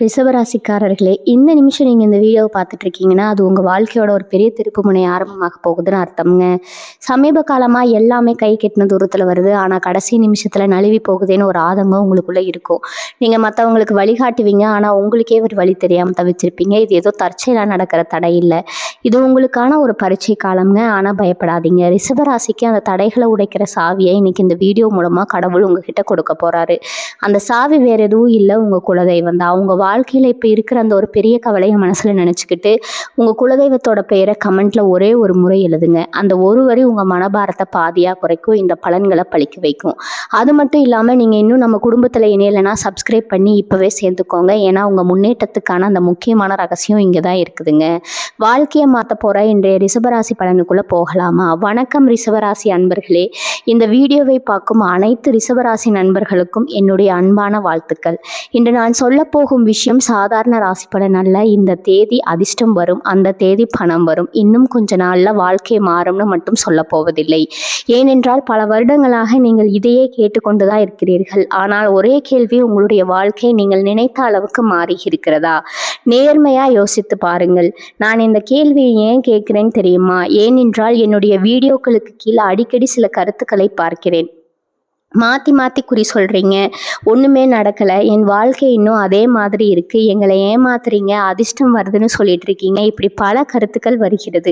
ரிஷபராசிக்காரர்களே, இந்த நிமிஷம் நீங்கள் இந்த வீடியோவை பார்த்துட்டு இருக்கீங்கன்னா அது உங்கள் வாழ்க்கையோட ஒரு பெரிய திருப்புமுனை ஆரம்பமாக போகுதுன்னு அர்த்தம்ங்க. சமீப காலமாக எல்லாமே கை கெட்டின தூரத்தில் வருது, ஆனால் கடைசி நிமிஷத்தில் நழுவி போகுதுன்னு ஒரு ஆதங்கம் உங்களுக்குள்ளே இருக்கும். நீங்கள் மற்றவங்களுக்கு வழிகாட்டுவீங்க, ஆனால் உங்களுக்கே ஒரு வழி தெரியாமல் தவிச்சிருப்பீங்க. இது ஏதோ தற்செயலாக நடக்கிற தடை இல்லை, இது உங்களுக்கான ஒரு பரீட்சை காலம்ங்க. ஆனால் பயப்படாதீங்க. ரிஷபராசிக்கு அந்த தடைகளை உடைக்கிற சாவியை இன்னைக்கு இந்த வீடியோ மூலமாக கடவுள் உங்ககிட்ட கொடுக்க போகிறாரு. அந்த சாவி வேறு எதுவும் இல்லை, உங்கள் குலதெய்வம் தான். அவங்க வாழ்க்கையில் இப்போ இருக்கிற அந்த ஒரு பெரிய கவலையை மனசில் நினச்சிக்கிட்டு உங்கள் குலதெய்வத்தோட பெயரை கமெண்ட்டில் ஒரே ஒரு முறை எழுதுங்க. அந்த ஒரு வரி உங்கள் மனபாரத்தை பாதியாக குறைக்கும், இந்த பலன்களை பழிக்க வைக்கும். அது மட்டும் இல்லாமல் நீங்கள் இன்னும் நம்ம குடும்பத்தில் இணையலைன்னா சப்ஸ்கிரைப் பண்ணி இப்போவே சேர்த்துக்கோங்க. ஏன்னா உங்கள் முன்னேற்றத்துக்கான அந்த முக்கியமான ரகசியம் இங்கே தான் இருக்குதுங்க. வாழ்க்கையை மாற்ற போகிற இன்றைய ரிஷபராசி பலனுக்குள்ளே போகலாமா? வணக்கம் ரிஷபராசி அன்பர்களே. இந்த வீடியோவை பார்க்கும் அனைத்து ரிஷபராசி நண்பர்களுக்கும் என்னுடைய அன்பான வாழ்த்துக்கள். இன்று நான் சொல்ல போகும் விஷயம் சாதாரண ராசி பலன் அல்ல. இந்த தேதி அதிர்ஷ்டம் வரும், அந்த தேதி பணம் வரும், இன்னும் கொஞ்ச நாள்ல வாழ்க்கை மாறும்னு மட்டும் சொல்ல போவதில்லை. ஏனென்றால் பல வருடங்களாக நீங்கள் இதையே கேட்டுக்கொண்டுதான் இருக்கிறீர்கள். ஆனால் ஒரே கேள்வி, உங்களுடைய வாழ்க்கை நீங்கள் நினைத்த அளவுக்கு மாறி இருக்கிறதா? நேர்மையா யோசித்து பாருங்கள். நான் இந்த கேள்வியை ஏன் கேட்கிறேன்னு தெரியுமா? ஏனென்றால் என்னுடைய வீடியோக்களுக்கு கீழே அடிக்கடி சில கருத்துக்களை பார்க்கிறேன். மாற்றி மாற்றி குறி சொல்கிறீங்க, ஒன்றுமே நடக்கலை, என் வாழ்க்கை இன்னும் அதே மாதிரி இருக்குது, எங்களை ஏமாத்துறீங்க, அதிர்ஷ்டம் வருதுன்னு சொல்லிட்டு இருக்கீங்க, இப்படி பல கருத்துக்கள் வருகிறது.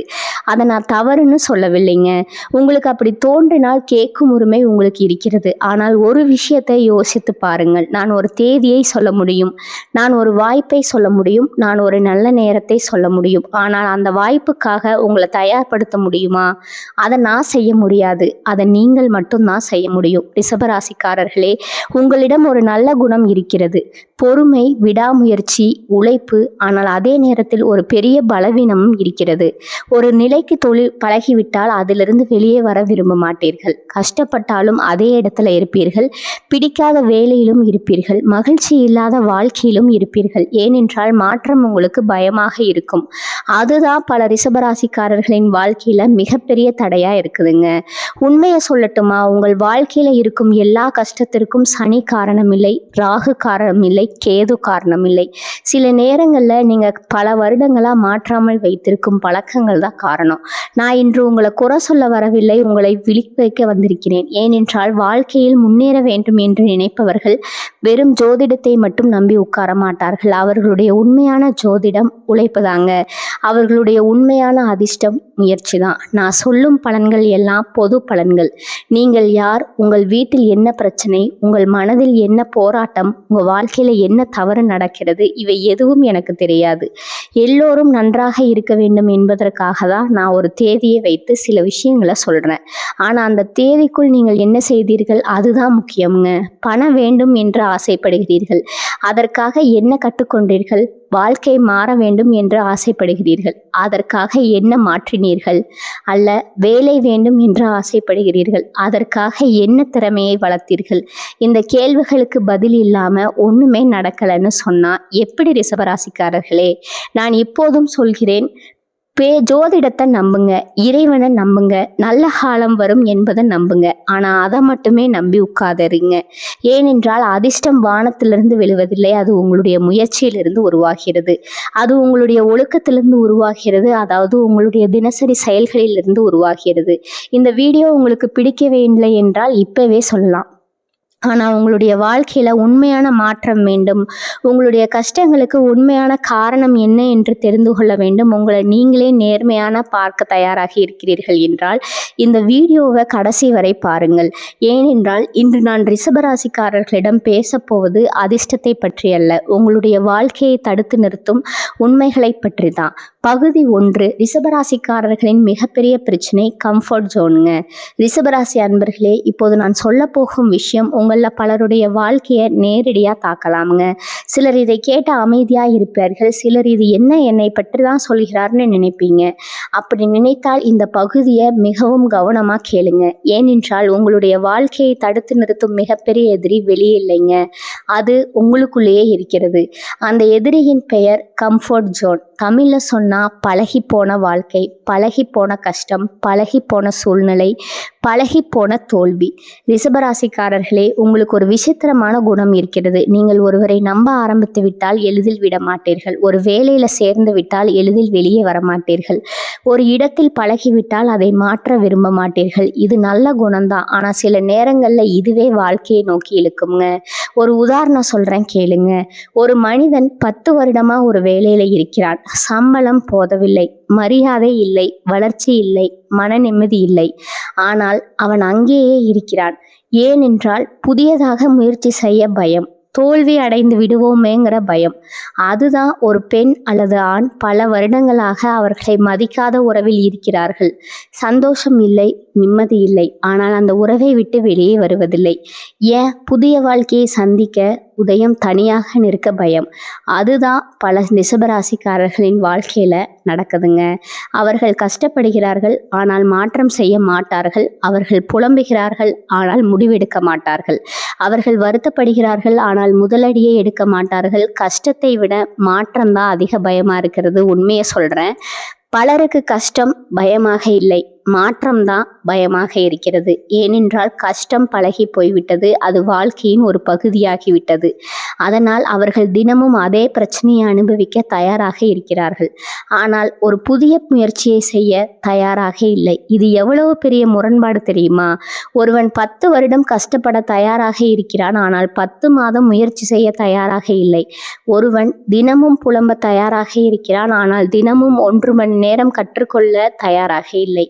அதை நான் தவறுன்னு சொல்லவில்லைங்க. உங்களுக்கு அப்படி தோன்றினால் கேட்கும் உரிமை உங்களுக்கு இருக்கிறது. ஆனால் ஒரு விஷயத்தை யோசித்து பாருங்கள். நான் ஒரு தேதியை சொல்ல முடியும், நான் ஒரு வாய்ப்பை சொல்ல முடியும், நான் ஒரு நல்ல நேரத்தை சொல்ல முடியும். ஆனால் அந்த வாய்ப்புக்காக உங்களை தயார்படுத்த முடியுமா? அதை நான் செய்ய முடியாது, அதை நீங்கள் மட்டும்தான் செய்ய முடியும். ரிஷபராசிக்காரர்களே, உங்களிடம் ஒரு நல்ல குணம் இருக்கிறது, பொறுமை, விடாமுயற்சி, உழைப்பு. ஆனால் அதே நேரத்தில் ஒரு பெரிய பலவீனமும் இருக்கிறது. ஒரு நிலைக்கு தொழில் பழகிவிட்டால் அதிலிருந்து வெளியே வர விரும்ப மாட்டீர்கள். கஷ்டப்பட்டாலும் அதே இடத்துல இருப்பீர்கள், பிடிக்காத வேலையிலும் இருப்பீர்கள், மகிழ்ச்சி இல்லாத வாழ்க்கையிலும் இருப்பீர்கள். ஏனென்றால் மாற்றம் உங்களுக்கு பயமாக இருக்கும். அதுதான் பல ரிஷபராசிக்காரர்களின் வாழ்க்கையில மிகப்பெரிய தடையா இருக்குதுங்க. உண்மையை சொல்லட்டுமா? உங்கள் வாழ்க்கையில இருக்கும் எல்லா கஷ்டத்திற்கும் சனி காரணம் இல்லை, ராகு காரணம் இல்லை, கேது காரணம் இல்லை. சில நேரங்களில் நீங்கள் பல வருடங்களாக மாற்றாமல் வைத்திருக்கும் பழக்கங்கள் தான் காரணம். நான் இன்று உங்களை குறை சொல்ல வரவில்லை, உங்களை விழிக்க வைக்க வந்திருக்கிறேன். ஏனென்றால் வாழ்க்கையில் முன்னேற வேண்டும் என்று நினைப்பவர்கள் வெறும் ஜோதிடத்தை மட்டும் நம்பி உட்கார மாட்டார்கள். அவர்களுடைய உண்மையான ஜோதிடம் உழைப்புதாங்க. அவர்களுடைய உண்மையான அதிர்ஷ்டம் முயற்சி தான். நான் சொல்லும் பலன்கள் எல்லாம் பொது பலன்கள். நீங்கள் யார், உங்கள் வீட்டில் என்ன பிரச்சனை, உங்கள் மனதில் என்ன போராட்டம், உங்கள் வாழ்க்கையில் என்ன தவறு நடக்கிறது, இவை எதுவும் எனக்கு தெரியாது. எல்லோரும் நன்றாக இருக்க வேண்டும் என்பதற்காக தான் நான் ஒரு தேதியை வைத்து சில விஷயங்களை சொல்கிறேன். ஆனால் அந்த தேதிக்குள் நீங்கள் என்ன செய்தீர்கள் அதுதான் முக்கியங்க. பணம் வேண்டும் என்று ஆசைப்படுகிறீர்கள், அதற்காக என்ன கற்றுக்கொண்டீர்கள்? வாழ்க்கை மாற வேண்டும் என்று ஆசைப்படுகிறீர்கள், அதற்காக என்ன மாற்றினீர்கள்? அல்ல, வேலை வேண்டும் என்று ஆசைப்படுகிறீர்கள், அதற்காக என்ன திறமையை வளர்த்தீர்கள்? இந்த கேள்விகளுக்கு பதில் இல்லாமல் ஒன்றுமே நடக்கலைன்னு சொன்னால் எப்படி ரிஷபராசிக்காரர்களே? நான் இப்போதும் சொல்கிறேன், ஜோதிடத்தை நம்புங்க, இறைவனை நம்புங்க, நல்ல காலம் வரும் என்பதை நம்புங்க. ஆனால் அதை மட்டுமே நம்பி உட்காதறீங்க. ஏனென்றால் அதிர்ஷ்டம் வானத்திலிருந்து விழுவதில்லை, அது உங்களுடைய முயற்சியிலிருந்து உருவாகிறது, அது உங்களுடைய ஒழுக்கத்திலிருந்து உருவாகிறது, அதாவது உங்களுடைய தினசரி செயல்களிலிருந்து உருவாகிறது. இந்த வீடியோ உங்களுக்கு பிடிக்கவில்லை என்றால் இப்போவே சொல்லலாம். ஆனால் உங்களுடைய வாழ்க்கையில் உண்மையான மாற்றம் வேண்டும், உங்களுடைய கஷ்டங்களுக்கு உண்மையான காரணம் என்ன என்று தெரிந்து கொள்ள வேண்டும், உங்களை நீங்களே நேர்மையான பார்க்க தயாராகி இருக்கிறீர்கள் என்றால் இந்த வீடியோவை கடைசி வரை பாருங்கள். ஏனென்றால் இன்று நான் ரிஷபராசிக்காரர்களிடம் பேசப்போவது அதிர்ஷ்டத்தை பற்றி அல்ல, உங்களுடைய வாழ்க்கையை தடுத்து நிறுத்தும் உண்மைகளை பற்றி தான். பகுதி 1, ரிஷபராசிக்காரர்களின் மிகப்பெரிய பிரச்சனை கம்ஃபர்ட் ஜோனுங்க. ரிஷபராசி அன்பர்களே, இப்போது நான் சொல்ல போகும் விஷயம் உங்களில் பலருடைய வாழ்க்கையை நேரடியாக தாக்கலாமுங்க. சிலர் இதை கேட்ட அமைதியாக இருப்பார்கள், சிலர் இது என்ன என்னை பற்றி தான் சொல்கிறார்னு நினைப்பீங்க. அப்படி நினைத்தால் இந்த பகுதியை மிகவும் கவனமாக கேளுங்க. ஏனென்றால் உங்களுடைய வாழ்க்கையை தடுத்து நிறுத்தும் மிகப்பெரிய எதிரி வெளியே இல்லைங்க, அது உங்களுக்குள்ளேயே இருக்கிறது. அந்த எதிரியின் பெயர் கம்ஃபர்ட் ஜோன். தமிழில் சொன்னால் பழகி போன வாழ்க்கை, பழகி போன கஷ்டம், பழகி போன சூழ்நிலை, பழகிப்போன தோல்வி. ரிஷபராசிக்காரர்களே, உங்களுக்கு ஒரு விசித்திரமான குணம் இருக்கிறது. நீங்கள் ஒருவரை நம்ப ஆரம்பித்து விட்டால் எளிதில் விட மாட்டீர்கள். ஒரு வேலையில சேர்ந்து விட்டால் எளிதில் வெளியே வர மாட்டீர்கள். ஒரு இடத்தில் பழகிவிட்டால் அதை மாற்ற விரும்ப மாட்டீர்கள். இது நல்ல குணம்தான். ஆனா சில நேரங்கள்ல இதுவே வாழ்க்கையை நோக்கி இழுக்குங்க. ஒரு உதாரணம் சொல்றேன் கேளுங்க. ஒரு மனிதன் 10 வருடமா ஒரு வேலையில இருக்கிறான். சம்பளம் போதவில்லை, மரியாதை இல்லை, வளர்ச்சி இல்லை, மன நிம்மதி இல்லை. ஆனால் அவன் அங்கேயே இருக்கிறான். ஏனென்றால் புதியதாக முயற்சி செய்ய பயம், தோல்வி அடைந்து விடுவோமேங்கிற பயம். அதுதான் ஒரு பெண் அல்லது ஆண் பல வருடங்களாக அவர்களை மதிக்காத உறவில் இருக்கிறார்கள். சந்தோஷம் இல்லை, நிம்மதி இல்லை, ஆனால் அந்த உறவை விட்டு வெளியே வருவதில்லை. ஏன்? புதிய வாழ்க்கையை சந்திக்க உதயம் தனியாக நிற்க பயம். அதுதான் பல ரிஷபராசிக்காரர்களின் வாழ்க்கையில நடக்குதுங்க. அவர்கள் கஷ்டப்படுகிறார்கள், ஆனால் மாற்றம் செய்ய மாட்டார்கள். அவர்கள் புலம்புகிறார்கள், ஆனால் முடிவெடுக்க மாட்டார்கள். அவர்கள் வருத்தப்படுகிறார்கள், ஆனால் முதலடியை எடுக்க மாட்டார்கள். கஷ்டத்தை விட மாற்றம்தான் அதிக பயமா இருக்கிறது. உண்மையை சொல்றேன். பலருக்கு கஷ்டம் பயமாக இல்லை, மாற்றம்தான் பயமாக இருக்கிறது. ஏனென்றால் கஷ்டம் பழகி போய்விட்டது. அது வாழ்க்கையின் ஒரு பகுதியாகிவிட்டது. அதனால் அவர்கள் தினமும் அதே பிரச்சனையை அனுபவிக்க தயாராக இருக்கிறார்கள். ஆனால் ஒரு புதிய முயற்சியை செய்ய தயாராக இல்லை. இது எவ்வளவு பெரிய முரண்பாடு தெரியுமா? ஒருவன் 10 வருடம் கஷ்டப்பட தயாராக இருக்கிறான், ஆனால் 10 மாதம் முயற்சி செய்ய தயாராக இல்லை. ஒருவன் தினமும் புலம்ப தயாராக இருக்கிறான், ஆனால் தினமும் 1 மணி நேரம் கற்றுக்கொள்ள தயாராக இல்லை.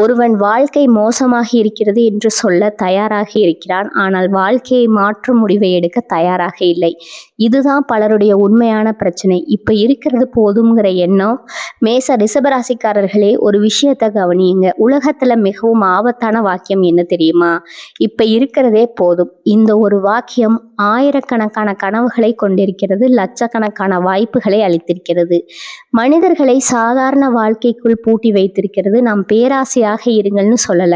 ஒருவன் வாழ்க்கை மோசமாக இருக்கிறது என்று சொல்ல தயாராக இருக்கிறான், ஆனால் வாழ்க்கையை மாற்றும் முடிவை எடுக்க தயாராக இல்லை. இதுதான் பலருடைய உண்மையான பிரச்சனை. இப்ப இருக்கிறது போதுங்கிற எண்ணம். ரிஷபராசிக்காரர்களே, ஒரு விஷயத்தை கவனியுங்க. உலகத்துல மிகவும் ஆபத்தான வாக்கியம் என்ன தெரியுமா? இப்ப இருக்கிறதே போதும். இந்த ஒரு வாக்கியம் ஆயிரக்கணக்கான கனவுகளை கொண்டிருக்கிறது, லட்சக்கணக்கான வாய்ப்புகளை அளித்திருக்கிறது. மனிதர்களை சாதாரண வாழ்க்கைக்குள் பூட்டி வைத்திருக்கிறது. நாம் பேராசையாக இருங்கள்னு சொல்லல,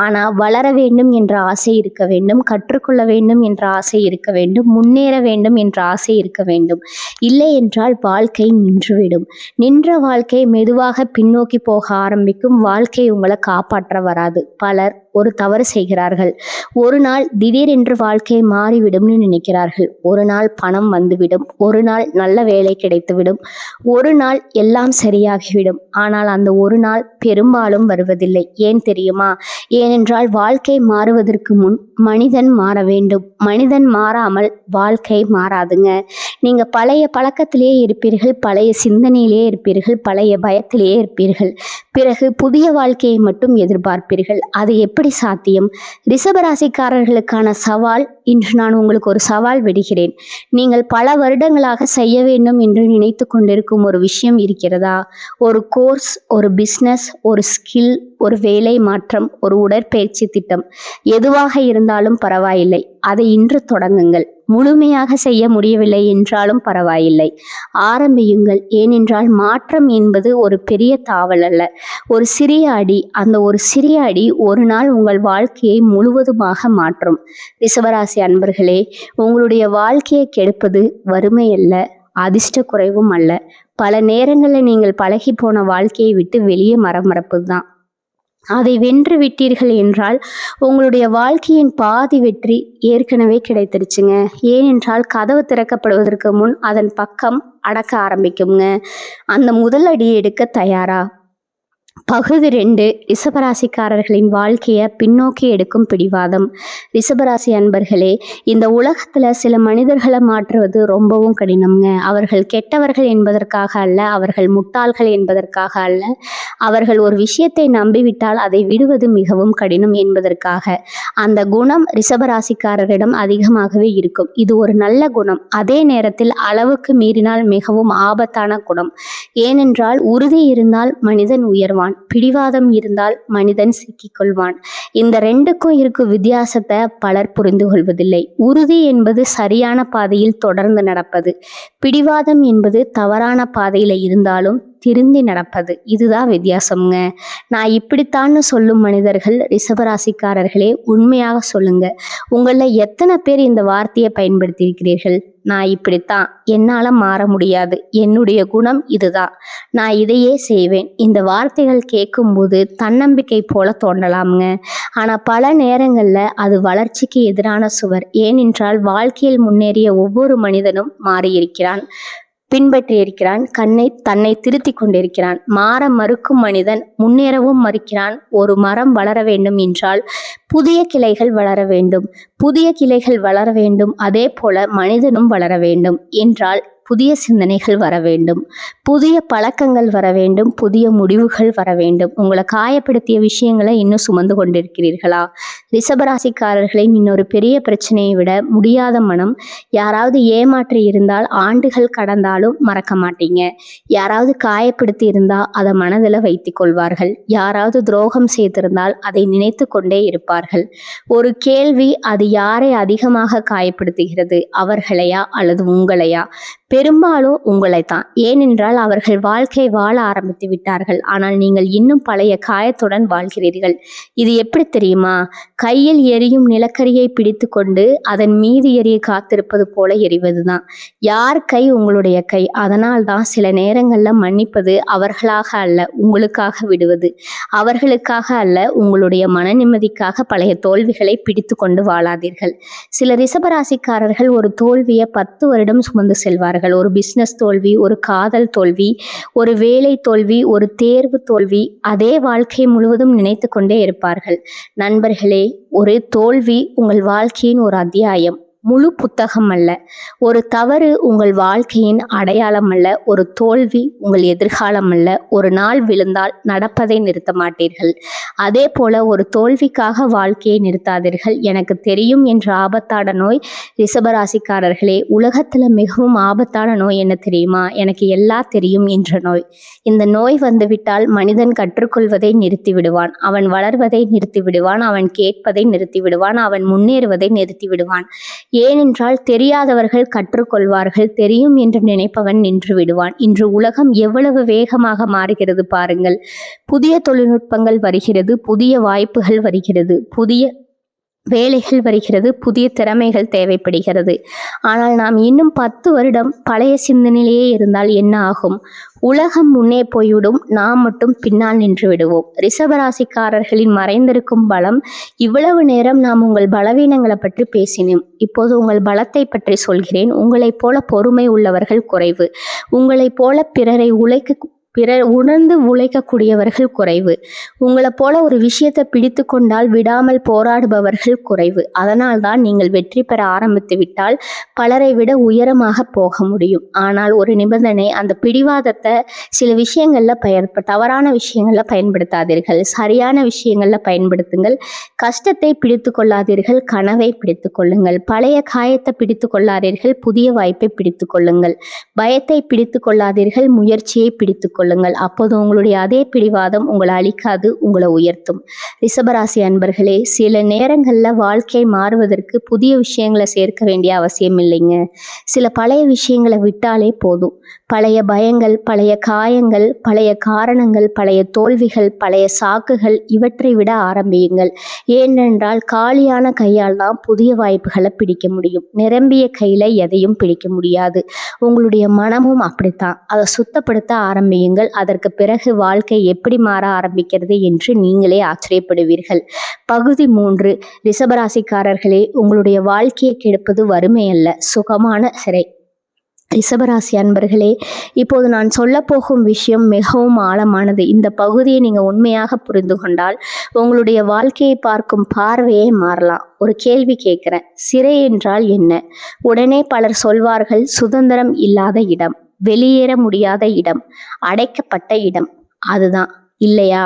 ஆனா வளர வேண்டும் என்ற ஆசை இருக்க வேண்டும், கற்றுக்கொள்ள வேண்டும் என்ற ஆசை இருக்க வேண்டும், முன்னேற வேண்டும் என்ற ஆசை இருக்க வேண்டும். இல்லை என்றால் வாழ்க்கை நின்றுவிடும். நின்ற வாழ்க்கை மெதுவாக பின்னோக்கி போக ஆரம்பிக்கும். வாழ்க்கை உங்களை காப்பாற்ற வராது. பலர் ஒரு தவறு செய்கிறார்கள். ஒரு நாள் திடீரென்று வாழ்க்கை மாறிவிடும்னு நினைக்கிறார்கள். ஒரு நாள் பணம் வந்துவிடும், ஒரு நாள் நல்ல வேலை கிடைத்துவிடும், ஒரு நாள் எல்லாம் சரியாகிவிடும். ஆனால் அந்த ஒரு நாள் பெரும்பாலும் வருவதில்லை. ஏன் தெரியுமா? ஏனென்றால் வாழ்க்கை மாறுவதற்கு முன் மனிதன் மாற வேண்டும். மனிதன் மாறாமல் வாழ்க்கை மாறாதுங்க. நீங்க பழைய பழக்கத்திலேயே இருப்பீர்கள், பழைய சிந்தனையிலேயே இருப்பீர்கள், பழைய பயத்திலேயே இருப்பீர்கள். பிறகு புதிய வாழ்க்கையை மட்டும் எதிர்பார்ப்பீர்கள். அது எப்படி சாத்தியம்? ரிஷபராசிக்காரர்களுக்கான சவால். இன்று நான் உங்களுக்கு ஒரு சவால் விடுகிறேன். நீங்கள் பல வருடங்களாக செய்ய வேண்டும் என்று நினைத்து கொண்டிருக்கும் ஒரு விஷயம் இருக்கிறதா? ஒரு கோர்ஸ், ஒரு பிஸ்னஸ், ஒரு ஸ்கில், ஒரு வேலை மாற்றம், ஒரு உடற்பயிற்சி திட்டம், எதுவாக இருந்தாலும் பரவாயில்லை. அதை இன்று தொடங்குங்கள். முழுமையாக செய்ய முடியவில்லை என்றாலும் பரவாயில்லை, ஆரம்பியுங்கள். ஏனென்றால் மாற்றம் என்பது ஒரு பெரிய தாவல் அல்ல, ஒரு சிறிய அடி. அந்த ஒரு சிறிய அடி ஒரு நாள் உங்கள் வாழ்க்கையை முழுவதுமாக மாற்றும். ரிஷபராசி அன்பர்களே, உங்களுடைய வாழ்க்கையை கெடுப்பது வறுமை அல்ல, அதிர்ஷ்ட குறைவும் அல்ல. பல நேரங்களில் நீங்கள் பழகி போன வாழ்க்கையை விட்டு வெளியே மறப்பது தான். அதை வென்று விட்டீர்கள் என்றால் உங்களுடைய வாழ்க்கையின் பாதி வெற்றி ஏற்கனவே கிடைத்திருச்சுங்க. ஏனென்றால் கதவு திறக்கப்படுவதற்கு முன் அதன் பக்கம் அடக்க ஆரம்பிக்குங்க. அந்த முதல் அடியை எடுக்க தயாரா? பகுதி 2, ரிஷபராசிக்காரர்களின் வாழ்க்கையை பின்னோக்கி எடுக்கும் பிடிவாதம். ரிஷபராசி அன்பர்களே, இந்த உலகத்துல சில மனிதர்களை மாற்றுவது ரொம்பவும் கடினம்ங்க. அவர்கள் கெட்டவர்கள் என்பதற்காக அல்ல, அவர்கள் முட்டாள்கள் என்பதற்காக அல்ல, அவர்கள் ஒரு விஷயத்தை நம்பிவிட்டால் அதை விடுவது மிகவும் கடினம் என்பதற்காக. அந்த குணம் ரிஷபராசிக்காரரிடம் அதிகமாகவே இருக்கும். இது ஒரு நல்ல குணம். அதே நேரத்தில் அளவுக்கு மீறினால் மிகவும் ஆபத்தான குணம். ஏனென்றால் உறுதி இருந்தால் மனிதன் உயர்வான், பிடிவாதம் இருந்தால் மனிதன் சிக்கிக்கொள்வான். இந்த 2க்கும் இருக்கும் வித்தியாசத்தை பலர் புரிந்து கொள்வதில்லை. உறுதி என்பது சரியான பாதையில் தொடர்ந்து நடப்பது, பிடிவாதம் என்பது தவறான பாதையில இருந்தாலும் திருந்தி நடப்பது. இதுதான் வித்தியாசம்ங்க. நான் இப்படித்தான்னு சொல்லும் மனிதர்கள் ரிஷபராசிக்காரர்களே, உண்மையாக சொல்லுங்க, உங்களில் எத்தனை பேர் இந்த வார்த்தையை பயன்படுத்தி இருக்கிறீர்கள்? நான் இப்படித்தான், என்னால் மாற முடியாது, என்னுடைய குணம் இதுதான், நான் இதையே செய்வேன். இந்த வார்த்தைகள் கேட்கும்போது தன்னம்பிக்கை போல தோன்றலாமுங்க. ஆனால் பல நேரங்களில் அது வளர்ச்சிக்கு எதிரான சுவர். ஏனென்றால் வாழ்க்கையில் முன்னேறிய ஒவ்வொரு மனிதனும் மாறியிருக்கிறான், பின்பற்றியிருக்கிறான், தன்னை திருத்தி கொண்டிருக்கிறான். மாற மறுக்கும் மனிதன் முன்னேறவும் மறுக்கிறான். ஒரு மரம் வளர வேண்டும் என்றால் புதிய கிளைகள் வளர வேண்டும், புதிய கிளைகள் வளர வேண்டும். அதே போல மனிதனும் வளர வேண்டும் என்றால் புதிய சிந்தனைகள் வர வேண்டும், புதிய பழக்கங்கள் வர வேண்டும், புதிய முடிவுகள் வர வேண்டும். உங்களை காயப்படுத்திய விஷயங்களை இன்னும் சுமந்து கொண்டிருக்கிறீர்களா? ரிஷபராசிக்காரர்களின் இன்னொரு பெரிய பிரச்சனையை விட முடியாத மனம். யாராவது ஏமாற்றி இருந்தால் ஆண்டுகள் கடந்தாலும் மறக்க மாட்டீங்க. யாராவது காயப்படுத்தி இருந்தால் அதை மனதில் வைத்து கொள்வார்கள். யாராவது துரோகம் செய்திருந்தால் அதை நினைத்து கொண்டே இருப்பார்கள். ஒரு கேள்வி, அது யாரை அதிகமாக காயப்படுத்துகிறது, அவர்களையா அல்லது உங்களையா? பெரும்பாலும் உங்களைத்தான். ஏனென்றால் அவர்கள் வாழ்க்கை வாழ ஆரம்பித்து விட்டார்கள், ஆனால் நீங்கள் இன்னும் பழைய காயத்துடன் வாழ்கிறீர்கள். இது எப்படி தெரியுமா? கையில் எரியும் நிலக்கரியை பிடித்து கொண்டு அதன் மீது எரிய காத்திருப்பது போல எரிவதுதான். யார் கை? உங்களுடைய கை. அதனால் தான் சில நேரங்களில் மன்னிப்பது அவர்களாக அல்ல, உங்களுக்காக விடுவது. அவர்களுக்காக அல்ல, உங்களுடைய மன நிம்மதிக்காக பழைய தோல்விகளை பிடித்து கொண்டு வாழாதீர்கள். சில ரிஷபராசிக்காரர்கள் ஒரு தோல்வியை 10 வருடம் சுமந்து செல்வார்கள். ஒரு பிஸ்னஸ் தோல்வி, ஒரு காதல் தோல்வி, ஒரு வேலை தோல்வி, ஒரு தேர்வு தோல்வி, அதே வாழ்க்கை முழுவதும் நினைத்து கொண்டே இருப்பார்கள். நண்பர்களே, ஒரு தோல்வி உங்கள் வாழ்க்கையின் ஒரு அத்தியாயம், முழு புத்தகம் அல்ல. ஒரு தவறு உங்கள் வாழ்க்கையின் அடையாளம் அல்ல. ஒரு தோல்வி உங்கள் எதிர்காலம் அல்ல. ஒரு நாள் விழுந்தால் நடப்பதை நிறுத்த மாட்டீர்கள். அதே போல ஒரு தோல்விக்காக வாழ்க்கையை நிறுத்தாதீர்கள். எனக்கு தெரியும் என்ற ஆபத்தான நோய். ரிஷபராசிக்காரர்களே, உலகத்தில் மிகவும் ஆபத்தான நோய் என்ன தெரியுமா? எனக்கு எல்லாம் தெரியும் என்ற நோய். இந்த நோய் வந்துவிட்டால் மனிதன் கற்றுக்கொள்வதை நிறுத்தி விடுவான், அவன் வளர்வதை நிறுத்தி விடுவான், அவன் கேட்பதை நிறுத்தி விடுவான், அவன் முன்னேறுவதை நிறுத்தி விடுவான். ஏனென்றால் தெரியாதவர்கள் கற்றுக்கொள்வார்கள், தெரியும் என்று நினைப்பவன் நின்று விடுவான். இன்று உலகம் எவ்வளவு வேகமாக மாறுகிறது பாருங்கள். புதிய தொழில்நுட்பங்கள் வருகிறது, புதிய வாய்ப்புகள் வருகிறது, புதிய வேலைகள் வருகிறது, புதிய திறமைகள் தேவைப்படுகிறது. ஆனால் நாம் இன்னும் 10 வருடம் பழைய சிந்தனையிலேயே இருந்தால் என்ன ஆகும்? உலகம் முன்னே போய்விடும், நாம் மட்டும் பின்னால் நின்று விடுவோம். ரிஷபராசிக்காரர்களின் மறைந்திருக்கும் பலம். இவ்வளவு நேரம் நாம் உங்கள் பலவீனங்களை பற்றி பேசினோம். இப்போது உங்கள் பலத்தை பற்றி சொல்கிறேன். உங்களைப் போல பொறுமை உள்ளவர்கள் குறைவு. உங்களைப் போல பிறர் உணர்ந்து உழைக்கக்கூடியவர்கள் குறைவு. உங்களை போல ஒரு விஷயத்தை பிடித்து கொண்டால் விடாமல் போராடுபவர்கள் குறைவு. அதனால் தான் நீங்கள் வெற்றி பெற ஆரம்பித்து விட்டால் பலரை விட உயரமாக போக முடியும். ஆனால் ஒரு நிபந்தனை, அந்த பிடிவாதத்தை சில விஷயங்களில் தவறான விஷயங்களில் பயன்படுத்தாதீர்கள், சரியான விஷயங்களில் பயன்படுத்துங்கள். கஷ்டத்தை பிடித்து கொள்ளாதீர்கள், கனவை பிடித்து கொள்ளுங்கள். பழைய காயத்தை பிடித்து கொள்ளாதீர்கள், புதிய வாய்ப்பை பிடித்து கொள்ளுங்கள். பயத்தை பிடித்து கொள்ளாதீர்கள், முயற்சியை பிடித்து கொள்ளுங்கள். அப்போது உங்களுடைய அதே பிடிவாதம் உங்களை அழிக்காது, உங்களை உயர்த்தும். ரிஷபராசி அன்பர்களே, சில நேரங்களில் வாழ்க்கை மாறுவதற்கு புதிய விஷயங்களை சேர்க்க வேண்டிய அவசியம் இல்லைங்க. சில பழைய விஷயங்களை விட்டாலே போதும். பழைய பயங்கள், பழைய காயங்கள், பழைய காரணங்கள், பழைய தோல்விகள், பழைய சாக்குகள், இவற்றை விட ஆரம்பியுங்கள். ஏனென்றால் காலியான கையால் தான் புதிய வாய்ப்புகளை பிடிக்க முடியும். நிரம்பிய கையில் எதையும் பிடிக்க முடியாது. உங்களுடைய மனமும் அப்படித்தான். அதை சுத்தப்படுத்த ஆரம்பியுங்கள். அதற்கு பிறகு வாழ்க்கை எப்படி மாற ஆரம்பிக்கிறது என்று நீங்களே ஆச்சரியப்படுவீர்கள். பகுதி 3. ரிஷபராசிக்காரர்களே, உங்களுடைய வாழ்க்கையை கெடுப்பது வறுமை அல்ல, சுகமான சிறை. ரிஷபராசி அன்பர்களே, இப்போது நான் சொல்ல போகும் விஷயம் மிகவும் ஆழமானது. இந்த பகுதியை நீங்கள் உண்மையாக புரிந்து கொண்டால் உங்களுடைய வாழ்க்கையை பார்க்கும் பார்வையே மாறலாம். ஒரு கேள்வி கேட்குறேன், சிறை என்றால் என்ன? உடனே பலர் சொல்வார்கள், சுதந்திரம் இல்லாத இடம், வெளியேற முடியாத இடம், அடைக்கப்பட்ட இடம். அதுதான் இல்லையா?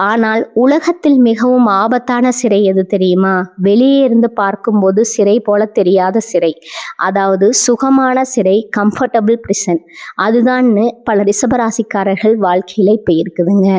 ஆனால் உலகத்தில் மிகவும் ஆபத்தான சிறை எது தெரியுமா? வெளியே இருந்து பார்க்கும்போது சிறை போல தெரியாத சிறை, அதாவது சுகமான சிறை, கம்ஃபர்டபுள் பிரிசன். அதுதான்னு பல ரிஷபராசிக்காரர்கள் வாழ்க்கையில இப்போ இருக்குதுங்க.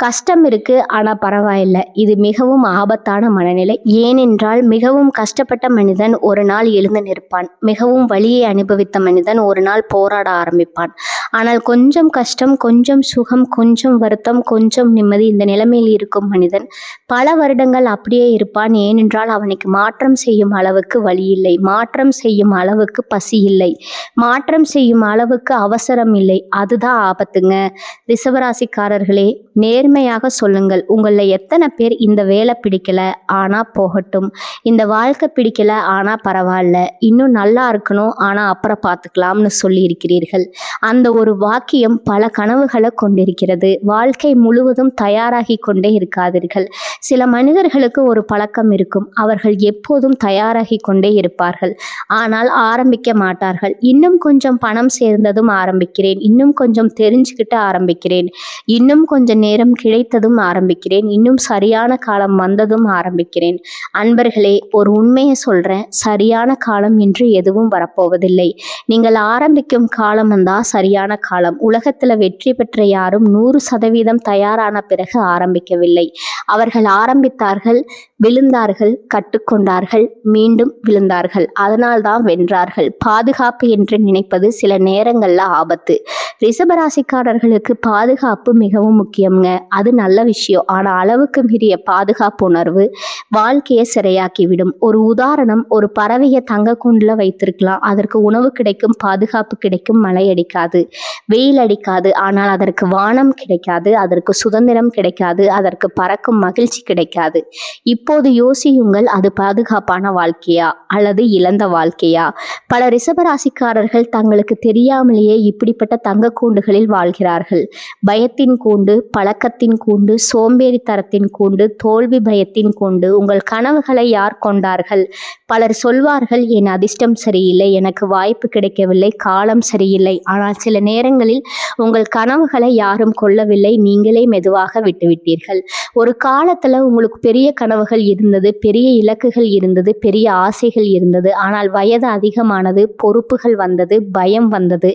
கஷ்டம் இருக்கு, ஆனால் பரவாயில்லை. இது மிகவும் ஆபத்தான மனநிலை. ஏனென்றால் மிகவும் கஷ்டப்பட்ட மனிதன் ஒரு நாள் எழுந்து நிற்பான். மிகவும் வலியை அனுபவித்த மனிதன் ஒரு நாள் போராட ஆரம்பிப்பான். ஆனால் கொஞ்சம் கஷ்டம், கொஞ்சம் சுகம், கொஞ்சம் வருத்தம், கொஞ்சம் கொஞ்சம் நிம்மதி இந்த நிலைமையில் இருக்கும் மனிதன் பல வருடங்கள் அப்படியே இருப்பான். ஏனென்றால் அவனுக்கு மாற்றம் செய்யும் அளவுக்கு வழி இல்லை, மாற்றம் செய்யும் அளவுக்கு பசி இல்லை, மாற்றம் செய்யும் அளவுக்கு அவசரம் இல்லை. அதுதான் ஆபத்துங்க. ரிஷபராசிக்காரர்களே, நேர்மையாக சொல்லுங்கள். உங்களில் எத்தனை பேர் இந்த வேலை பிடிக்கல ஆனால் போகட்டும், இந்த வாழ்க்கை பிடிக்கல ஆனால் பரவாயில்ல, இன்னும் நல்லா இருக்கணும் ஆனால் அப்புறம் பார்த்துக்கலாம்னு சொல்லி இருக்கிறீர்கள். அந்த ஒரு வாக்கியம் பல கனவுகளை கொண்டிருக்கிறது. வாழ்க்கை முழுவதும் தயாராகி கொண்டே இருக்காதீர்கள். சில மனிதர்களுக்கு ஒரு பழக்கம் இருக்கும், அவர்கள் எப்போதும் தயாராகி கொண்டே இருப்பார்கள், ஆனால் ஆரம்பிக்க மாட்டார்கள். இன்னும் கொஞ்சம் பணம் சேர்ந்ததும் ஆரம்பிக்கிறேன், இன்னும் கொஞ்சம் தெரிஞ்சுக்கிட்டு ஆரம்பிக்கிறேன், இன்னும் கொஞ்சம் நேரம் கிடைத்ததும் ஆரம்பிக்கிறேன், இன்னும் சரியான காலம் வந்ததும் ஆரம்பிக்கிறேன். அன்பர்களே, ஒரு உண்மையை சொல்றேன், சரியான காலம் என்று எதுவும் வரப்போவதில்லை. நீங்கள் ஆரம்பிக்கும் காலம் தான் சரியான காலம். உலகத்துல வெற்றி பெற்ற யாரும் 100% தயாரான பிறகு ஆரம்பிக்கவில்லை. அவர்கள் ஆரம்பித்தார்கள், விழுந்தார்கள், கற்றுக்கொண்டார்கள், மீண்டும் விழுந்தார்கள், அதனால்தான் வென்றார்கள். பாதுகாப்பு என்று நினைப்பது சில நேரங்கள்ல ஆபத்து. ரிஷபராசிக்காரர்களுக்கு பாதுகாப்பு மிகவும் முக்கியம்ங்க. அது நல்ல விஷயம். ஆனால் அளவுக்கு மீறிய பாதுகாப்பு உணர்வு வாழ்க்கையை சிறையாக்கிவிடும். ஒரு உதாரணம், ஒரு பறவையை தங்க கூண்டுல வைத்திருக்கலாம், அதற்கு உணவு கிடைக்கும், பாதுகாப்பு கிடைக்கும், மழை அடிக்காது, வெயில் அடிக்காது, ஆனால் அதற்கு வானம் கிடைக்காது, அதற்கு சுதந்திரம் கிடைக்காது, அதற்கு பறக்கும் மகிழ்ச்சி கிடைக்காது. இப்போது யோசியுங்கள், அது பாதுகாப்பான வாழ்க்கையா அல்லது இழந்த வாழ்க்கையா? பல ரிஷபராசிக்காரர்கள் தங்களுக்கு தெரியாமலேயே இப்படிப்பட்ட தங்க கூண்டுகளில் வாழ்கிறார்கள். பயத்தின் கூண்டு, பழக்கத்தின் கூண்டு, சோம்பேறித்தனத்தின் கூண்டு, தோல்வி பயத்தின் கூண்டு. உங்கள் கனவுகளை யார் கொண்டார்கள்? பலர் சொல்வார்கள், என் அதிர்ஷ்டம் சரியில்லை, எனக்கு வாய்ப்பு கிடைக்கவில்லை, காலம் சரியில்லை. ஆனால் சில நேரங்களில் உங்கள் கனவுகளை யாரும் கொள்ளவில்லை, நீங்களே மெதுவாக விட்டுவிட்டீர்கள். ஒரு காலத்துல உங்களுக்கு பெரிய கனவுகள் இருந்தது, பெரிய இலக்குகள் இருந்தது, பெரிய ஆசைகள் இருந்தது. ஆனால் வயது அதிகமானது, பொறுப்புகள் வந்தது, பயம் வந்தது,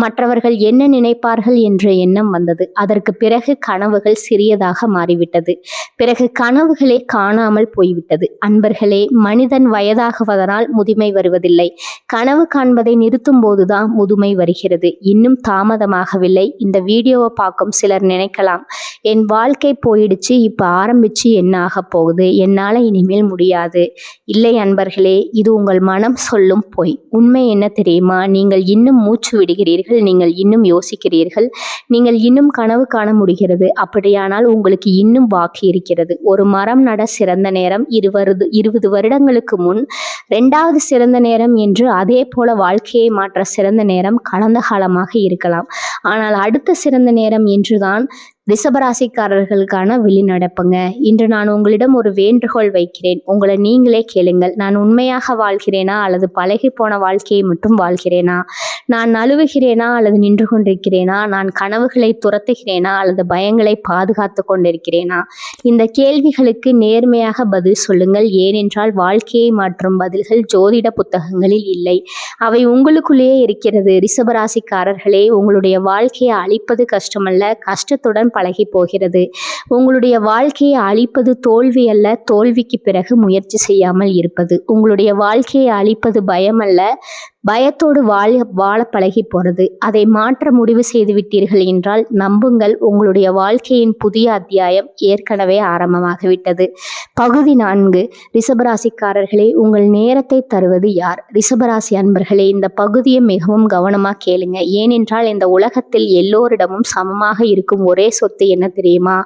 மற்றவர்கள் என்ன நினைப்பார்கள் என்ற எண்ணம் வந்தது. அதற்கு பிறகு கனவுகள் சிறியதாக மாறிவிட்டது. பிறகு கனவுகளே காணாமல் போய்விட்டது. அன்பர்களே, மனிதன் வயதாகுவதனால் முதுமை வருவதில்லை. கனவு காண்பதை நிறுத்தும் போதுதான் முதுமை வருகிறது. இன்னும் தாமதமாகவில்லை. இந்த வீடியோவை பார்க்கும் சிலர் நினைக்கலாம், என் வாழ்க்கை போயிடுச்சு, இப்போ ஆரம்பிச்சு என்ன ஆக போகுது, என்னால் இனிமேல் முடியாது. இல்லை அன்பர்களே, இது உங்கள் மனம் சொல்லும் பொய். உண்மை என்ன தெரியுமா? நீங்கள் இன்னும் மூச்சு விடுகிறீர்கள், நீங்கள் இன்னும் யோசிக்கிறீர்கள், நீங்கள் இன்னும் கனவு காண முடிகிறது. அப்படியானால் உங்களுக்கு இன்னும் பாக்கி இருக்கிறது. ஒரு மரம் நட சிறந்த நேரம் 20 வருடங்களுக்கு முன், 2வது சிறந்த நேரம் என்று அதே போல வாழ்க்கையை மாற்ற சிறந்த நேரம் கடந்த காலமாக இருக்கலாம். ஆனால் அடுத்த சிறந்த நேரம் என்றுதான் ரிஷபராசிக்காரர்களுக்கான வெளிநடப்புங்க. இன்று நான் உங்களிடம் ஒரு வேண்டுகோள் வைக்கிறேன். உங்களை நீங்களே கேளுங்கள். நான் உண்மையாக வாழ்கிறேனா அல்லது பழகி போன வாழ்க்கையை மட்டும் வாழ்கிறேனா? நான் நழுவுகிறேனா அல்லது நின்று கொண்டிருக்கிறேனா? நான் கனவுகளை துரத்துகிறேனா அல்லது பயங்களை பாதுகாத்து கொண்டிருக்கிறேனா? இந்த கேள்விகளுக்கு நேர்மையாக பதில் சொல்லுங்கள். ஏனென்றால் வாழ்க்கையை மாற்றும் பதில்கள் ஜோதிட புத்தகங்களில் இல்லை, அவை உங்களுக்குள்ளேயே இருக்கிறது. ரிஷபராசிக்காரர்களே, உங்களுடைய வாழ்க்கையை அழிப்பது கஷ்டமல்ல, கஷ்டத்துடன் பழகி போகிறது. உங்களுடைய வாழ்க்கையை அழிப்பது தோல்வி அல்ல, தோல்விக்கு பிறகு முயற்சி செய்யாமல் இருப்பது. உங்களுடைய வாழ்க்கையை அழிப்பது பயம் அல்ல, பயத்தோடு வாழ பழகி போறது. அதை மாற்ற முடிவு செய்து விட்டீர்கள் என்றால் நம்புங்கள், உங்களுடைய வாழ்க்கையின் புதிய அத்தியாயம் ஏற்கனவே ஆரம்பமாகிவிட்டது. பகுதி 4. ரிஷபராசிக்காரர்களே, உங்கள் நேரத்தை தருவது யார்? ரிஷபராசி அன்பர்களே, இந்த பகுதியை மிகவும் கவனமாக கேளுங்க. ஏனென்றால் இந்த உலகத்தில் எல்லோரிடமும் சமமாக இருக்கும் ஒரே சொத்து என்ன தெரியுமா?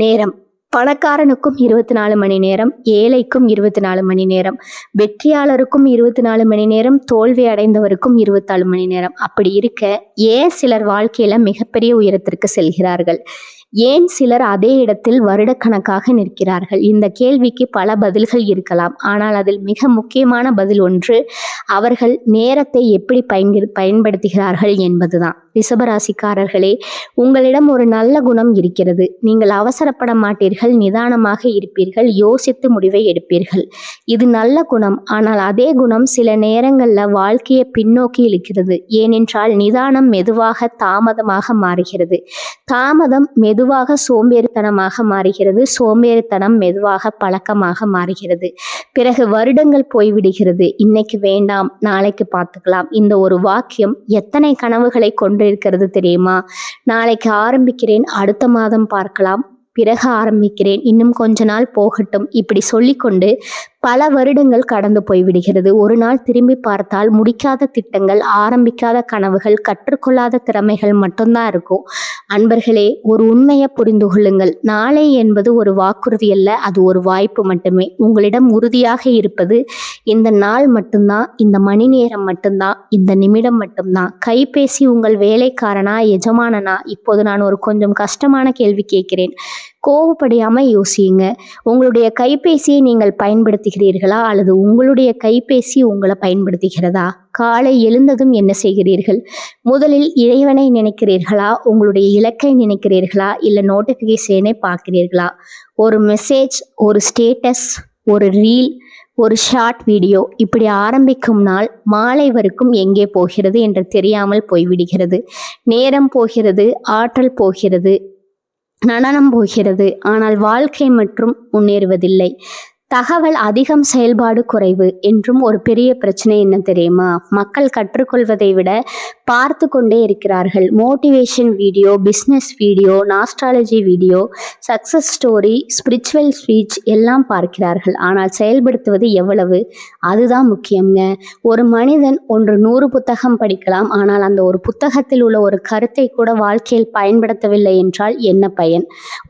நேரம். பணக்காரனுக்கும் 24 மணி நேரம், ஏழைக்கும் 24 மணி நேரம், வெற்றியாளருக்கும் 24 மணி நேரம், தோல்வி அடைந்தவருக்கும் 24 மணி நேரம். அப்படி இருக்க ஏன் சிலர் வாழ்க்கையில மிகப்பெரிய உயரத்திற்கு செல்கிறார்கள்? ஏன் சிலர் அதே இடத்தில் வருடக்கணக்காக நிற்கிறார்கள்? இந்த கேள்விக்கு பல பதில்கள் இருக்கலாம். ஆனால் அதில் மிக முக்கியமான பதில் ஒன்று, அவர்கள் நேரத்தை எப்படி பயன்படுத்துகிறார்கள் என்பதுதான். ரிஷபராசிக்காரர்களே, உங்களிடம் ஒரு நல்ல குணம் இருக்கிறது. நீங்கள் அவசரப்பட மாட்டீர்கள், நிதானமாக இருப்பீர்கள், யோசித்து முடிவை எடுப்பீர்கள். இது நல்ல குணம். ஆனால் அதே குணம் சில நேரங்களில் வாழ்க்கையை பின்னோக்கி இழுக்கிறது. ஏனென்றால் நிதானம் மெதுவாக தாமதமாக மாறுகிறது, தாமதம் மெதுவாக சோம்பேறித்தனமாக மாறுகிறது, சோம்பேறித்தனம் மெதுவாக பழக்கமாக மாறுகிறது. பிறகு வருடங்கள் போய்விடுகிறது. இன்னைக்கு வேண்டாம், நாளைக்கு பார்த்துக்கலாம். இந்த ஒரு வாக்கியம் எத்தனை கனவுகளை கொண்டிருக்கிறது தெரியுமா? நாளைக்கு ஆரம்பிக்கிறேன், அடுத்த மாதம் பார்க்கலாம், பிறகு ஆரம்பிக்கிறேன், இன்னும் கொஞ்ச நாள் போகட்டும், இப்படி சொல்லிக்கொண்டு பல வருடங்கள் கடந்து போய்விடுகிறது. ஒரு நாள் திரும்பி பார்த்தால் முடிக்காத திட்டங்கள், ஆரம்பிக்காத கனவுகள், கற்றுக்கொள்ளாத திறமைகள் மட்டும்தான் இருக்கும். அன்பர்களே, ஒரு உண்மையை புரிந்து கொள்ளுங்கள். நாளை என்பது ஒரு வாக்குறுதி அல்ல, அது ஒரு வாய்ப்பு மட்டுமே. உங்களிடம் உறுதியாக இருப்பது இந்த நாள் மட்டும்தான், இந்த மணி நேரம் மட்டும்தான், இந்த நிமிடம் மட்டும்தான். கைபேசி உங்கள் வேலைக்காரனா, எஜமானனா? இப்போது நான் ஒரு கொஞ்சம் கஷ்டமான கேள்வி கேட்கிறேன். கோவப்படியாம யோசியுங்க. உங்களுடைய கைபேசியை நீங்கள் பயன்படுத்துகிறீர்களா, அல்லது உங்களுடைய கைபேசி உங்களை பயன்படுத்துகிறதா? காலை எழுந்ததும் என்ன செய்கிறீர்கள்? முதலில் இறைவனை நினைக்கிறீர்களா, உங்களுடைய இலக்கை நினைக்கிறீர்களா, இல்லை நோட்டிஃபிகேஷனை பார்க்கிறீர்களா? ஒரு மெசேஜ், ஒரு ஸ்டேட்டஸ், ஒரு ரீல், ஒரு ஷார்ட் வீடியோ, இப்படி ஆரம்பிக்கும் நாள் மாலை வரைக்கும் எங்கே போகிறது என்று தெரியாமல் போய்விடுகிறது. நேரம் போகிறது, ஆற்றல் போகிறது, நடனம் போகிறது. ஆனால் வாழ்க்கை மற்றும் முன்னேறுவதில்லை. தகவல் அதிகம், செயல்பாடு குறைவு என்றும் ஒரு பெரிய பிரச்சனை என்ன தெரியுமா? மக்கள் கற்றுக்கொள்வதை விட பார்த்து கொண்டே இருக்கிறார்கள். Motivation video, business video, astrology video, success story, spiritual speech எல்லாம் பார்க்கிறார்கள். ஆனால் செயல்படுத்துவது எவ்வளவு? அதுதான் முக்கியங்க. ஒரு மனிதன் 100 புத்தகம் படிக்கலாம், ஆனால் அந்த ஒரு புத்தகத்தில் உள்ள ஒரு கருத்தை கூட வாழ்க்கையில் பயன்படுத்தவில்லை என்றால் என்ன பயன்?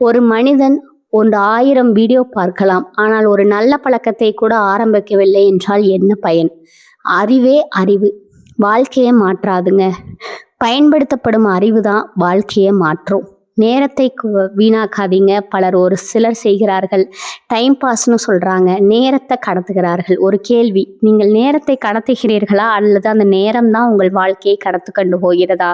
ஒரு மனிதன் 1000 வீடியோ பார்க்கலாம், ஆனால் ஒரு நல்ல பழக்கத்தை கூட ஆரம்பிக்கவில்லை என்றால் என்ன பயன்? அறிவே அறிவு வாழ்க்கையை மாற்றாதுங்க. பயன்படுத்தப்படும் அறிவு தான் வாழ்க்கையை மாற்றும். நேரத்தை வீணாக்காதீங்க. ஒரு சிலர் செய்கிறார்கள், டைம் பாஸ்னு சொல்கிறாங்க, நேரத்தை கடத்துகிறார்கள். ஒரு கேள்வி, நீங்கள் நேரத்தை கடத்துகிறீர்களா, அல்லது அந்த நேரம் தான் உங்கள் வாழ்க்கையை கடத்து கொண்டு போகிறதா?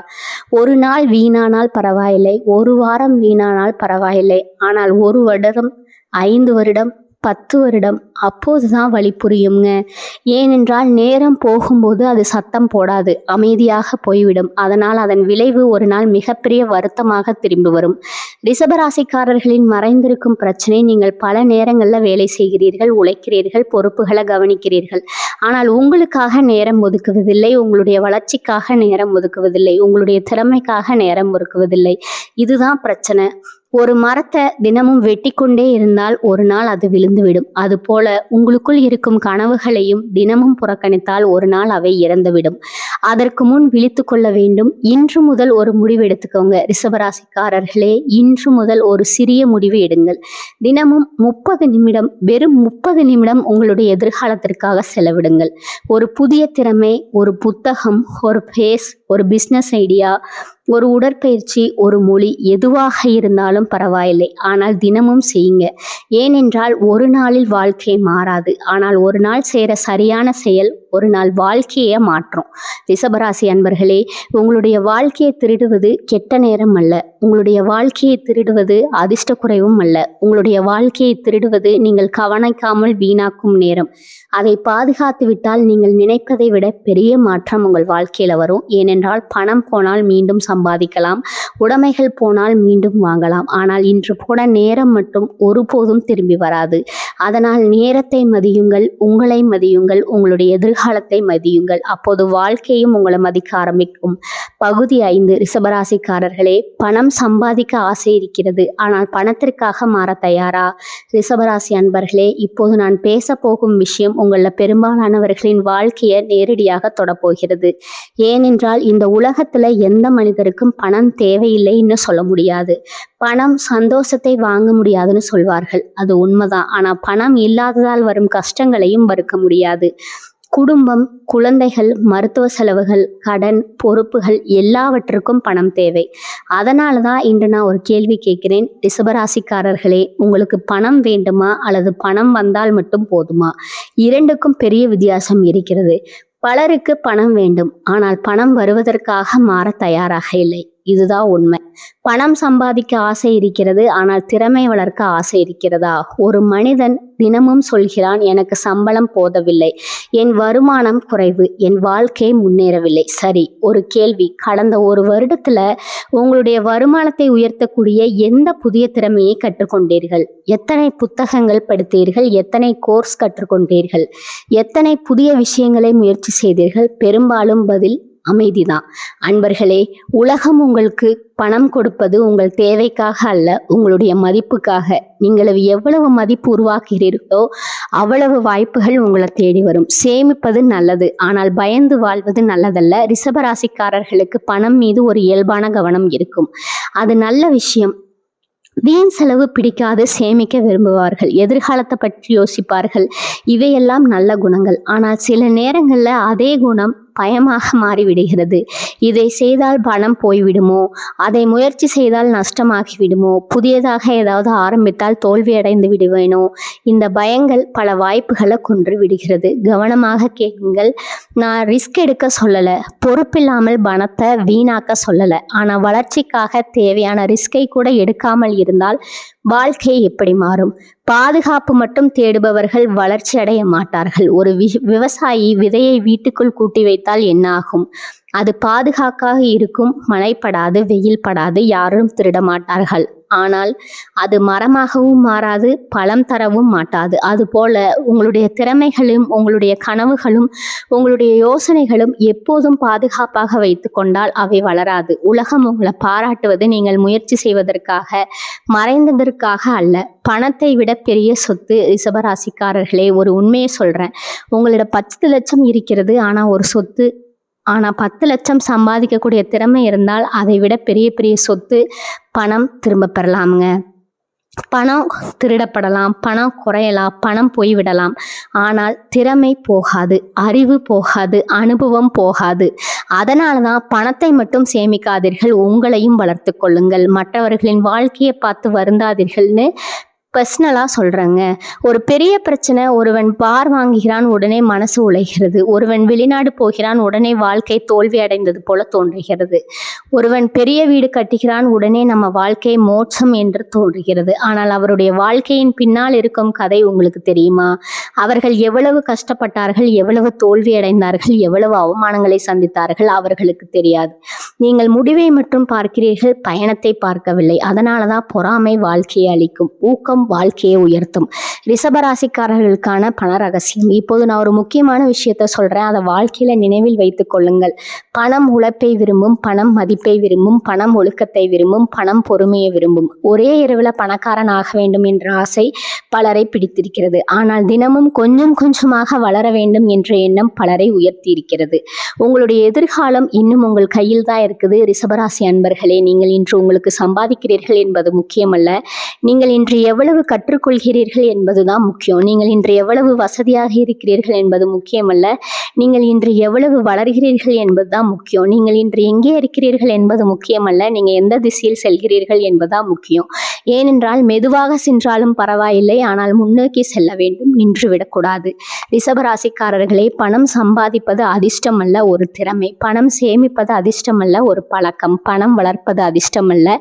ஒரு நாள் வீணானால் பரவாயில்லை, ஒரு வாரம் வீணானால் பரவாயில்லை, ஆனால் 1 வருடம், 5 வருடம், 10 வருடம், அப்போதுதான் வழி புரியுங்க. ஏனென்றால் நேரம் போகும்போது அது சத்தம் போடாது, அமைதியாக போய்விடும். அதனால் அதன் விளைவு ஒரு நாள் மிகப்பெரிய வருத்தமாக திரும்பி வரும். ரிஷபராசிக்காரர்களின் மறைந்திருக்கும் பிரச்சனை, நீங்கள் பல நேரங்களில் வேலை செய்கிறீர்கள், உழைக்கிறீர்கள், பொறுப்புகளை கவனிக்கிறீர்கள், ஆனால் உங்களுக்காக நேரம் ஒதுக்குவதில்லை, உங்களுடைய வளர்ச்சிக்காக நேரம் ஒதுக்குவதில்லை, உங்களுடைய திறமைக்காக நேரம் ஒதுக்குவதில்லை. இதுதான் பிரச்சனை. ஒரு மரத்தை தினமும் வெட்டி கொண்டே இருந்தால் ஒரு நாள் அது விழுந்துவிடும். அதுபோல உங்களுக்குள் இருக்கும் கனவுகளையும் தினமும் புறக்கணித்தால் ஒரு நாள் அவை இறந்துவிடும். அதற்கு முன் விழித்து கொள்ள வேண்டும். இன்று முதல் ஒரு முடிவு எடுத்துக்கோங்க ரிஷபராசிக்காரர்களே. இன்று முதல் ஒரு சிறிய முடிவு எடுங்கள். தினமும் 30 நிமிடம், வெறும் 30 நிமிடம் உங்களுடைய எதிர்காலத்திற்காக செலவிடுங்கள். ஒரு புதிய திறமை, ஒரு புத்தகம், ஒரு பேஸ், ஒரு பிஸ்னஸ் ஐடியா, ஒரு உடற்பயிற்சி, ஒரு மொழி, எதுவாக இருந்தாலும் பரவாயில்லை, ஆனால் தினமும் செய்யுங்க. ஏனென்றால் ஒரு நாளில் வாழ்க்கை மாறாது, ஆனால் ஒரு நாள் செய்கிற சரியான செயல் ஒரு நாள் வாழ்க்கையை மாற்றும். ரிஷபராசி அன்பர்களே, உங்களுடைய வாழ்க்கையை திருடுவது கெட்ட நேரம் அல்ல, உங்களுடைய வாழ்க்கையை திருடுவது அதிர்ஷ்ட குறைவும் அல்ல, உங்களுடைய வாழ்க்கையை திருடுவது நீங்கள் கவனிக்காமல் வீணாக்கும் நேரம். அதை பாதுகாத்து விட்டால் நீங்கள் நினைப்பதை விட பெரிய மாற்றம் உங்கள் வாழ்க்கையில் வரும். ஏனென்றால் பணம் போனால் மீண்டும் சம்பாதிக்கலாம், உடைமைகள் போனால் மீண்டும் வாங்கலாம், ஆனால் இன்று போன நேரம் மட்டும் ஒருபோதும் திரும்பி வராது. அதனால் நேரத்தை மதியுங்கள், உங்களை மதியுங்கள், உங்களுடைய எதிர்காலத்தை மதியுங்கள். அப்போது வாழ்க்கையும் உங்களை மதிக்க ஆரம்பிக்கும். பகுதி 5. ரிஷபராசிக்காரர்களே, பணம் சம்பாதிக்க ஆசை இருக்கிறது, ஆனால் பணத்திற்காக மாற தயாரா? ரிஷபராசி அன்பர்களே, இப்போது நான் பேச போகும் விஷயம் உங்களில் பெரும்பாலானவர்களின் வாழ்க்கையை நேரடியாக தொடப்போகிறது. ஏனென்றால் இந்த உலகத்துல எந்த மனிதருக்கும் பணம் தேவையில்லைன்னு சொல்ல முடியாது. பணம் சந்தோஷத்தை வாங்க முடியாதுன்னு சொல்வார்கள், அது உண்மைதான். ஆனா பணம் இல்லாததால் வரும் கஷ்டங்களையும் மறுக்க முடியாது. குடும்பம், குழந்தைகள், மருத்துவ செலவுகள், கடன், பொறுப்புகள் எல்லாவற்றுக்கும் பணம் தேவை. அதனால தான் இன்று நான் ஒரு கேள்வி கேட்கிறேன். ரிஷபராசிக்காரர்களே, உங்களுக்கு பணம் வேண்டுமா, அல்லது பணம் வந்தால் மட்டும் போதுமா? இரண்டுக்கும் பெரிய வித்தியாசம் இருக்கிறது. பலருக்கு பணம் வேண்டும், ஆனால் பணம் வருவதற்காக மாற தயாராக இல்லை. இதுதான் உண்மை. பணம் சம்பாதிக்க ஆசை இருக்கிறது, ஆனால் திறமை வளர்க்க ஆசை இருக்கிறதா? ஒரு மனிதன் தினமும் சொல்கிறான், எனக்கு சம்பளம் போதவில்லை, என் வருமானம் குறைவு, என் வாழ்க்கை முன்னேறவில்லை. சரி, ஒரு கேள்வி, கடந்த 1 வருடத்துல உங்களுடைய வருமானத்தை உயர்த்தக்கூடிய எந்த புதிய திறமையை கற்றுக்கொண்டீர்கள்? எத்தனை புத்தகங்கள் படித்தீர்கள்? எத்தனை கோர்ஸ் கற்றுக்கொண்டீர்கள்? எத்தனை புதிய விஷயங்களை முயற்சி செய்தீர்கள்? பெரும்பாலும் பதில் அமைதிதான். அன்பர்களே, உலகம் உங்களுக்கு பணம் கொடுப்பது உங்கள் தேவைக்காக அல்ல, உங்களுடைய மதிப்புக்காக. நீங்கள் எவ்வளவு மதிப்பு உருவாக்குகிறீர்களோ அவ்வளவு வாய்ப்புகள் உங்களை தேடி வரும். சேமிப்பது நல்லது, ஆனால் பயந்து வாழ்வது நல்லதல்ல. ரிஷபராசிக்காரர்களுக்கு பணம் மீது ஒரு இயல்பான கவனம் இருக்கும். அது நல்ல விஷயம். வீண் செலவு பிடிக்காது, சேமிக்க விரும்புவார்கள், எதிர்காலத்தை பற்றி யோசிப்பார்கள். இவையெல்லாம் நல்ல குணங்கள். ஆனால் சில நேரங்களில் அதே குணம் பயமாக மாறிவிடுகிறது. இதை செய்தால் பணம் போய்விடுமோ, அதை முயற்சி செய்தால் நஷ்டமாகி விடுமோ, புதியதாக ஏதாவது ஆரம்பித்தால் தோல்வி அடைந்து விடுவேனோ, இந்த பயங்கள் பல வாய்ப்புகளை கொன்று விடுகிறது. கவனமாக கேளுங்கள். நான் ரிஸ்க் எடுக்க சொல்லலை, பொறுப்பில்லாமல் பணத்தை வீணாக்க சொல்லலை. ஆனால் வளர்ச்சிக்காக தேவையான ரிஸ்கை கூட எடுக்காமல் இருந்தால் வாழ்க்கை எப்படி மாறும்? பாதுகாப்பு மட்டும் தேடுபவர்கள் வளர்ச்சி அடைய மாட்டார்கள். ஒரு விவசாயி விதையை வீட்டுக்குள் கூட்டி வைத்தால் என்ன ஆகும்? அது பாதுகாக்காக இருக்கும். மழை படாது, வெயில் படாது, யாரும் திருட மாட்டார்கள். ஆனால் அது மரமாகவும் மாறாது, பழம் தரவும் மாட்டாது. அதுபோல உங்களுடைய திறமைகளும் உங்களுடைய கனவுகளும் உங்களுடைய யோசனைகளும் எப்போதும் பாதுகாப்பாக வைத்து கொண்டால் அவை வளராது. உலகம் உங்களை பாராட்டுவது நீங்கள் முயற்சி செய்வதற்காக, மறைந்ததற்காக அல்ல. பணத்தை விட பெரிய சொத்து ரிஷபராசிக்காரர்களே, ஒரு உண்மையை சொல்றேன். உங்களிடம் 10 லட்சம் இருக்கிறது, ஆனால் 10 லட்சம் சம்பாதிக்கக்கூடிய திறமை இருந்தால் அதை விட பெரிய பெரிய சொத்து பணம் திரும்ப பெறலாமுங்க. பணம் திருடப்படலாம், பணம் குறையலாம், பணம் போய்விடலாம். ஆனால் திறமை போகாது, அறிவு போகாது, அனுபவம் போகாது. அதனால தான் பணத்தை மட்டும் சேமிக்காதீர்கள், உங்களையும் வளர்த்து கொள்ளுங்கள். மற்றவர்களின் வாழ்க்கையை பார்த்து வருந்தாதீர்கள்னு பர்சனலாக சொல்கிறேங்க. ஒரு பெரிய பிரச்சனை, ஒருவன் பார் வாங்குகிறான், உடனே மனசு உழைகிறது. ஒருவன் வெளிநாடு போகிறான், உடனே வாழ்க்கை தோல்வி அடைந்தது போல தோன்றுகிறது. ஒருவன் பெரிய வீடு கட்டுகிறான், உடனே நம்ம வாழ்க்கை மோட்சம் என்று தோன்றுகிறது. ஆனால் அவருடைய வாழ்க்கையின் பின்னால் இருக்கும் கதை உங்களுக்கு தெரியுமா? அவர்கள் எவ்வளவு கஷ்டப்பட்டார்கள், எவ்வளவு தோல்வி அடைந்தார்கள், எவ்வளவு அவமானங்களை சந்தித்தார்கள், அவர்களுக்கு தெரியாது. நீங்கள் முடிவை மட்டும் பார்க்கிறீர்கள், பயணத்தை பார்க்கவில்லை. அதனால தான் பொறாமை வாழ்க்கையை அளிக்கும், ஊக்கம் வாழ்க்கையை உயர்த்தும். ரிஷபராசிக்காரர்களுக்கான பண ரகசியம். இப்போது நான் ஒரு முக்கியமான விஷயத்த சொல்றேன், அதை வாழ்க்கையில நினைவில் வைத்துக் கொள்ளுங்கள். பணம் உழைப்பை விரும்பும், பணம் மதிப்பை விரும்பும், பணம் ஒழுக்கத்தை விரும்பும், பணம் பொறுமையை விரும்பும். ஒரே இரவுல பணக்காரன் ஆக வேண்டும் என்ற ஆசை பலரை பிடித்திருக்கிறது. ஆனால் தினமும் கொஞ்சம் கொஞ்சமாக வளர வேண்டும் என்ற எண்ணம் பலரை உயர்த்தி இருக்கிறது. உங்களுடைய எதிர்காலம் இன்னும் உங்கள் கையில் தான் இருக்குது. ரிஷபராசி அன்பர்களே, நீங்கள் இன்று உங்களுக்கு சம்பாதிக்கிறீர்கள் என்பது முக்கியமல்ல, நீங்கள் இன்று எவ்வளவு கற்றுக்கொள்கிறீர்கள் என்பதுதான் முக்கியம். நீங்கள் இன்று எவ்வளவு வசதியாக இருக்கிறீர்கள் என்பது முக்கியமல்ல, நீங்கள் இன்று எவ்வளவு வளர்கிறீர்கள் என்பதுதான் முக்கியம். நீங்கள் இன்று எங்கே இருக்கிறீர்கள் என்பது முக்கியமல்ல, நீங்கள் எந்த திசையில் செல்கிறீர்கள் என்பதுதான் முக்கியம். ஏனென்றால் மெதுவாக சென்றாலும் பரவாயில்லை, ஆனால் முன்னோக்கி செல்ல வேண்டும், நின்று விடக்கூடாது. ரிஷபராசிக்காரர்களே, பணம் சம்பாதிப்பது அதிர்ஷ்டம் அல்ல, ஒரு திறமை. பணம் சேமிப்பது அதிர்ஷ்டம் அல்ல, ஒரு பழக்கம். பணம் வளர்ப்பது அதிர்ஷ்டம் அல்ல,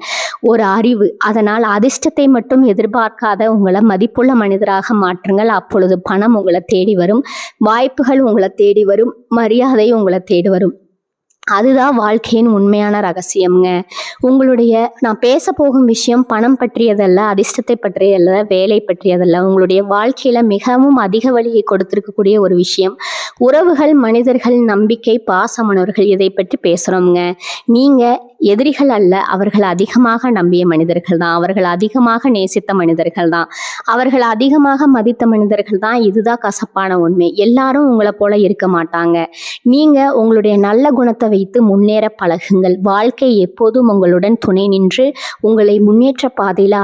ஒரு அறிவு. அதனால் அதிர்ஷ்டத்தை மட்டும் எதிர்பார்க்காத உங்களை மதிப்புள்ள மனிதராக மாற்றுங்கள். அப்பொழுது பணம் உங்களை தேடி வரும், வாய்ப்புகள் உங்களை தேடி வரும், மரியாதை உங்களை தேடி வரும். அதுதான் வாழ்க்கையின் உண்மையான ரகசியம்ங்க. நான் பேச போகும் விஷயம் பணம் பற்றியதல்ல, அதிர்ஷ்டத்தை பற்றியதல்ல, வேலை பற்றியதல்ல. உங்களுடைய வாழ்க்கையில மிகவும் அதிக வழியை கொடுத்திருக்கக்கூடிய ஒரு விஷயம் உறவுகள், மனிதர்கள், நம்பிக்கை, பாசமானவர்கள். இதை பற்றி பேசுறோம்ங்க. நீங்க எதிரிகள் அல்ல, அவர்கள் அதிகமாக நம்பிய மனிதர்கள் தான், அவர்கள் அதிகமாக நேசித்த மனிதர்கள் தான், அவர்கள் அதிகமாக மதித்த மனிதர்கள் தான். இதுதான் கசப்பான உண்மை. எல்லாரும் உங்களை போல இருக்க மாட்டாங்க. நீங்க உங்களுடைய நல்ல குணத்தை வைத்து முன்னேற பழகுங்கள். வாழ்க்கை எப்போதும் உங்களுடன் துணை நின்று உங்களை முன்னேற்ற பாதையில